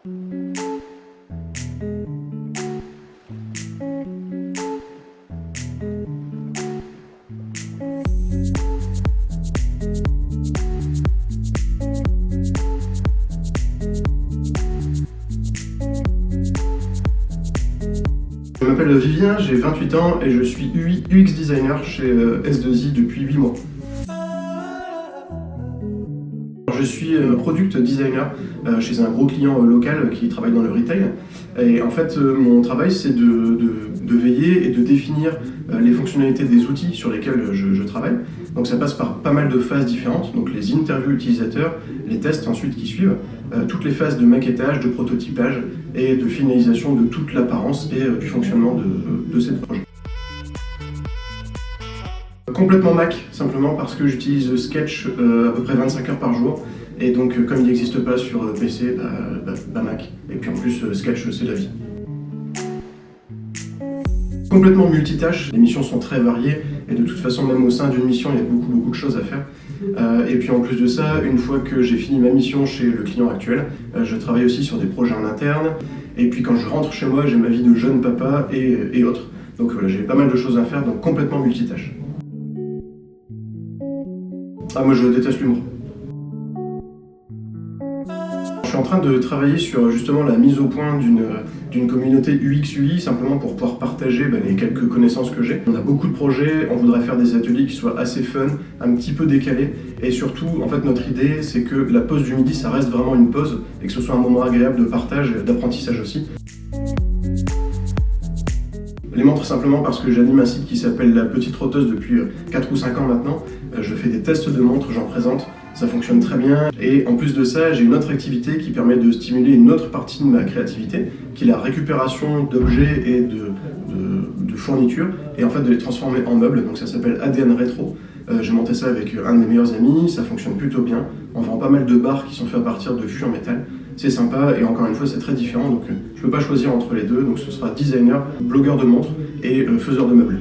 Je m'appelle Vivien, j'ai 28 ans et je suis UI UX designer chez S2I depuis 8 mois. Je suis product designer chez un gros client local qui travaille dans le retail. Et en fait, mon travail, c'est de veiller et de définir les fonctionnalités des outils sur lesquels je travaille. Donc ça passe par pas mal de phases différentes, donc les interviews utilisateurs, les tests ensuite qui suivent, toutes les phases de maquettage, de prototypage et de finalisation de toute l'apparence et du fonctionnement de ces projets. Complètement Mac, simplement parce que j'utilise Sketch à peu près 25 heures par jour. Et donc, comme il n'existe pas sur PC, Mac. Et puis en plus, Sketch, c'est la vie. Complètement multitâche, les missions sont très variées. Et de toute façon, même au sein d'une mission, il y a beaucoup de choses à faire. Et puis en plus de ça, une fois que j'ai fini ma mission chez le client actuel, je travaille aussi sur des projets en interne. Et puis quand je rentre chez moi, j'ai ma vie de jeune papa et autres. Donc voilà, j'ai pas mal de choses à faire, donc complètement multitâche. Ah, moi je déteste l'humour. Je suis en train de travailler sur justement la mise au point d'une communauté UX/UI, simplement pour pouvoir partager les quelques connaissances que j'ai. On a beaucoup de projets, on voudrait faire des ateliers qui soient assez fun, un petit peu décalés, et surtout, en fait, notre idée, c'est que la pause du midi, ça reste vraiment une pause, et que ce soit un moment agréable de partage et d'apprentissage aussi. Les montres simplement parce que j'anime un site qui s'appelle La Petite Roteuse depuis 4 ou 5 ans maintenant. Je fais des tests de montres, j'en présente, ça fonctionne très bien. Et en plus de ça, j'ai une autre activité qui permet de stimuler une autre partie de ma créativité, qui est la récupération d'objets et de fournitures, et en fait de les transformer en meubles, donc ça s'appelle ADN Rétro. J'ai monté ça avec un de mes meilleurs amis, ça fonctionne plutôt bien. On vend pas mal de barres qui sont faits à partir de fûts en métal. C'est sympa et encore une fois c'est très différent, donc je ne peux pas choisir entre les deux, donc ce sera designer, blogueur de montres et faiseur de meubles.